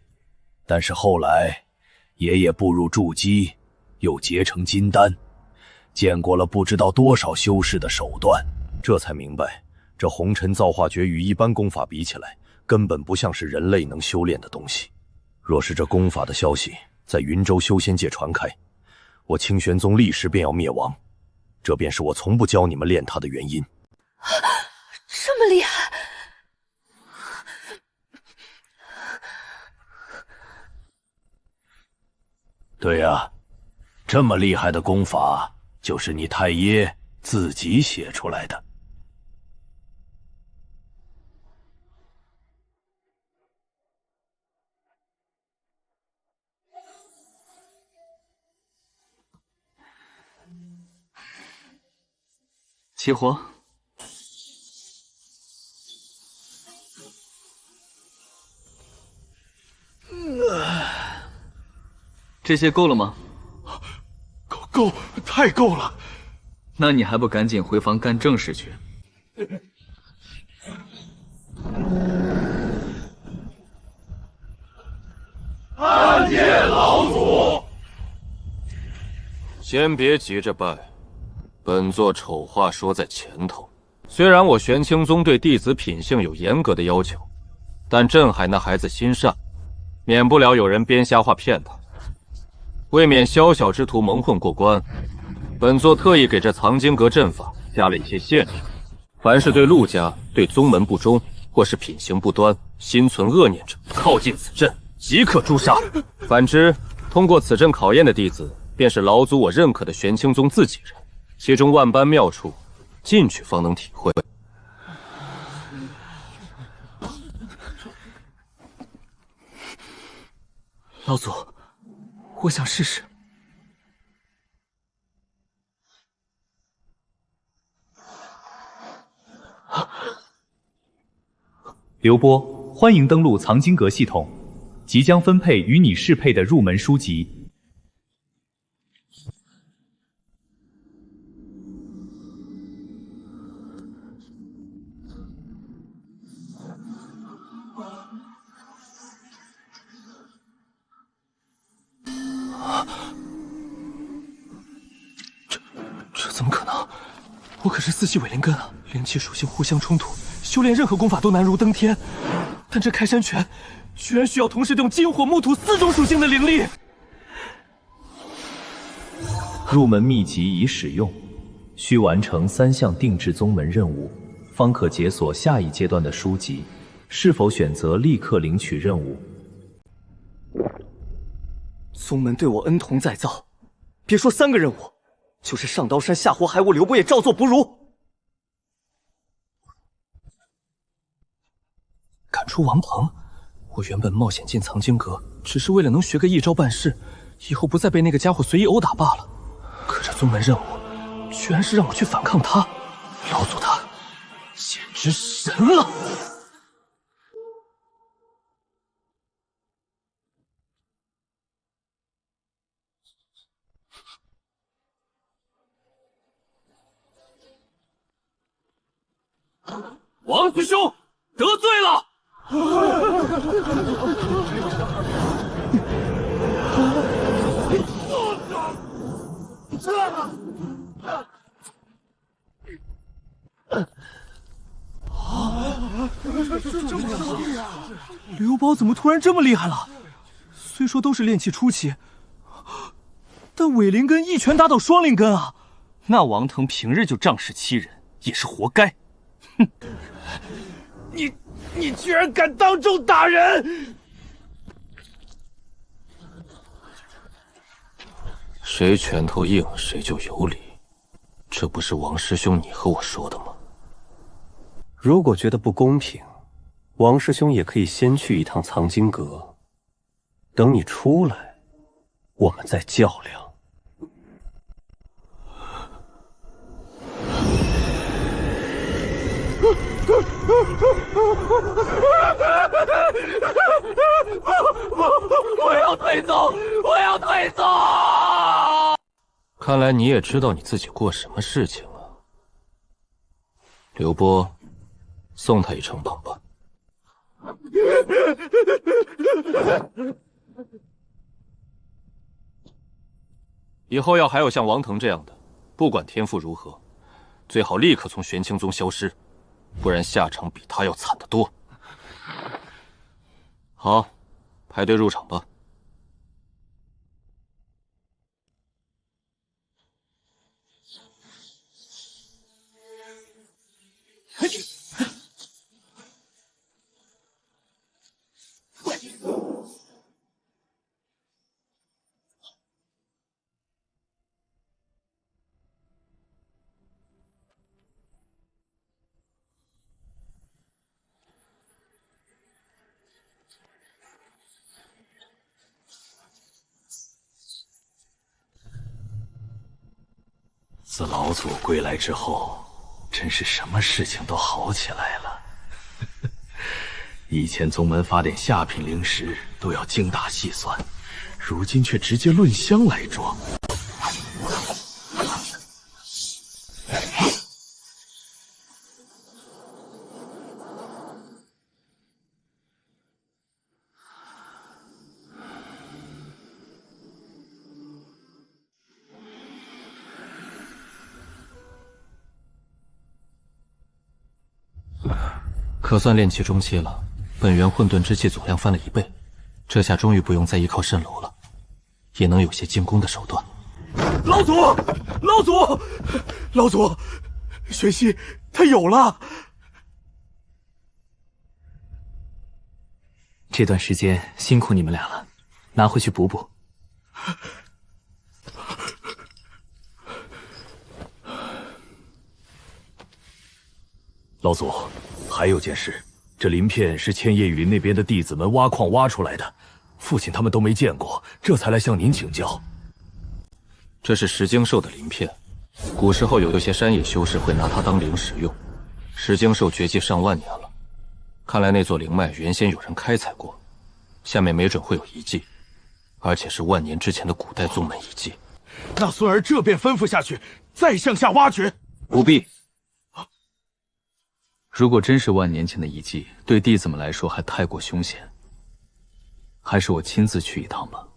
但是后来，爷爷步入筑基，又结成金丹，见过了不知道多少修士的手段，这才明白，这红尘造化诀与一般功法比起来，根本不像是人类能修炼的东西。若是这功法的消息在云州修仙界传开，我清玄宗立时便要灭亡，这便是我从不教你们练它的原因。这么厉害！对呀，这么厉害的功法，就是你太爷自己写出来的。起火！这些够了吗？够，太够了！那你还不赶紧回房干正事去？参见老祖。先别急着拜，本座丑话说在前头。虽然我玄清宗对弟子品性有严格的要求，但镇海那孩子心善，免不了有人编瞎话骗他。为免宵小之徒蒙混过关，本座特意给这藏经阁阵法加了一些限制。凡是对陆家、对宗门不忠，或是品行不端、心存恶念者，靠近此阵即可诛杀。反之，通过此阵考验的弟子，便是老祖我认可的玄清宗自己人，其中万般妙处，进去方能体会。老祖，我想试试。刘波，欢迎登录藏经阁系统，即将分配与你适配的入门书籍。这怎么可能？我可是4系伪灵根啊，灵气属性互相冲突，修炼任何功法都难如登天。但这开山拳居然需要同时用金、火、木、土4种属性的灵力。入门秘籍已使用，需完成3项定制宗门任务，方可解锁下一阶段的书籍。是否选择立刻领取任务？宗门对我恩同再造，别说3个任务，就是上刀山下火海，我刘波也照做不如。赶出王鹏。我原本冒险进藏经阁，只是为了能学个一招半式，以后不再被那个家伙随意殴打罢了。可这宗门任务，居然是让我去反抗他，老祖他简直神了！王师兄得罪了！刘宝怎么突然这么厉害了？虽说都是炼气初期，但伪灵根一拳打倒双灵根啊！那王腾平日就仗势欺人，也是活该。哼！你居然敢当众打人！谁拳头硬，谁就有理，这不是王师兄你和我说的吗？如果觉得不公平，王师兄也可以先去一趟藏经阁，等你出来，我们再较量。我要退走！我要退走！看来你也知道你自己过什么事情了。刘波，送他一程棒吧。以后要还有像王腾这样的，不管天赋如何，最好立刻从玄清宗消失，不然下场比他要惨得多。好，排队入场吧。自老祖归来之后，真是什么事情都好起来了。以前宗门发点下品灵石都要精打细算，如今却直接论箱来装。可算炼气中期了，本源混沌之气总量翻了1倍，这下终于不用再依靠蜃楼了，也能有些进攻的手段。老祖，老祖，老祖，玄熙他有了。这段时间辛苦你们俩了，拿回去补补。老祖，还有件事，这鳞片是千叶雨林那边的弟子们挖矿挖出来的，父亲他们都没见过，这才来向您请教。这是石经兽的鳞片，古时候有些山野修士会拿它当灵使用。石经兽绝迹上万年了，看来那座灵脉原先有人开采过，下面没准会有遗迹，而且是万年之前的古代宗门遗迹。那孙儿这便吩咐下去，再向下挖掘。不必。如果真是万年前的遗迹，对弟子们来说还太过凶险，还是我亲自去一趟吧。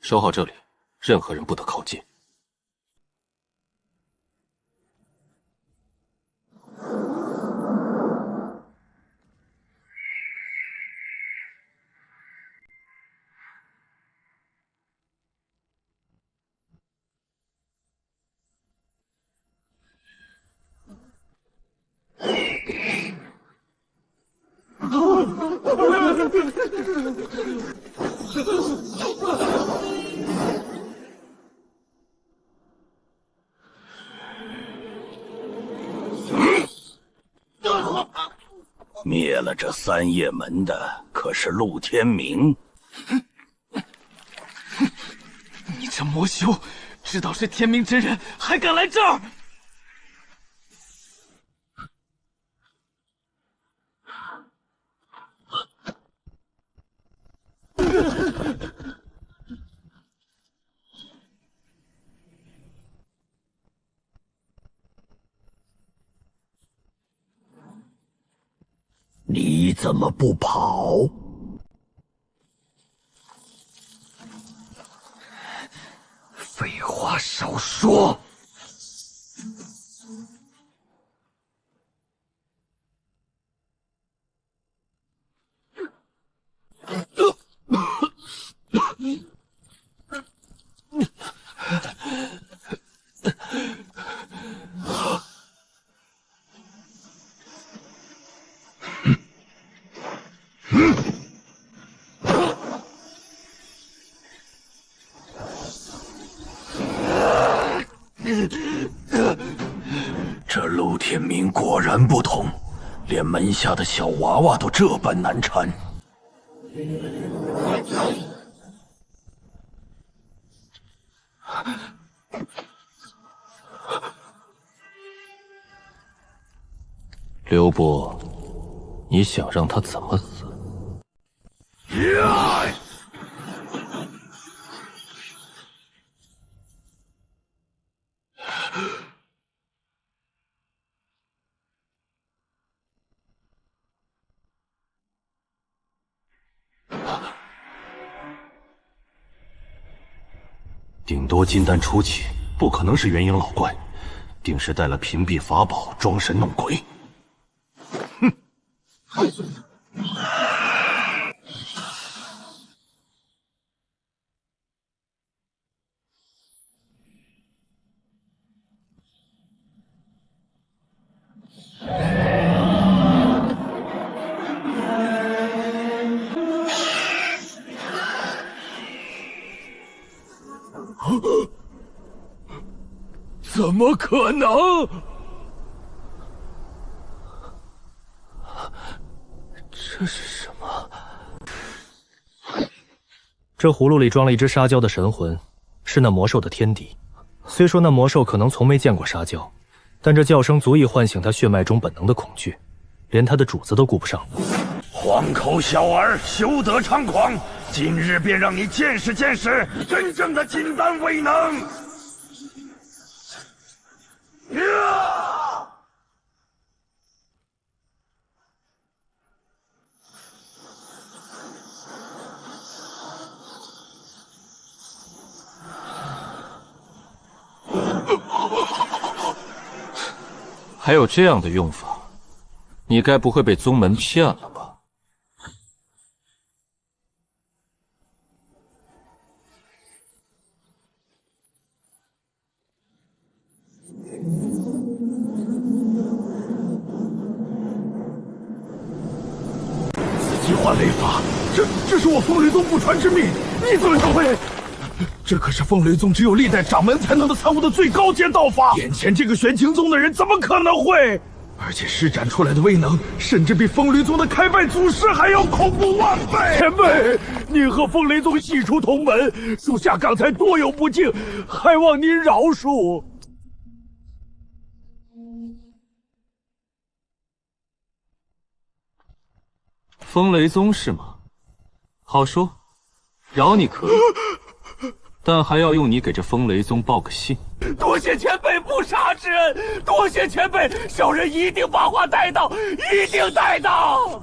守好这里，任何人不得靠近。灭了这三叶门的可是陆天明。你这魔修，知道是天明真人，还敢来这儿？你怎么不跑？废话少说。这陆天明果然不同，连门下的小娃娃都这般难缠。刘伯，你想让他怎么死？顶多金丹初期，不可能是元婴老怪，定是带了屏蔽法宝，装神弄鬼。哼！怎么可能？这是什么？这葫芦里装了一只沙蛟的神魂，是那魔兽的天敌。虽说那魔兽可能从没见过沙蛟，但这叫声足以唤醒他血脉中本能的恐惧，连他的主子都顾不上。黄口小儿，休得猖狂！今日便让你见识见识真正的金丹威能！还有这样的用法，你该不会被宗门骗了吧？此计划雷法，这是我风雷宗不传之秘，你怎么会？这可是风雷宗只有历代掌门才能的参悟的最高阶道法，眼前这个玄清宗的人怎么可能会？而且施展出来的威能，甚至比风雷宗的开拜祖师还要恐怖万倍。前辈，您和风雷宗系出同门，属下刚才多有不敬，还望您饶恕。风雷宗是吗？好说，饶你可以。但还要用你给这风雷宗报个信。多谢前辈不杀之恩，多谢前辈，小人一定把话带到，一定带到。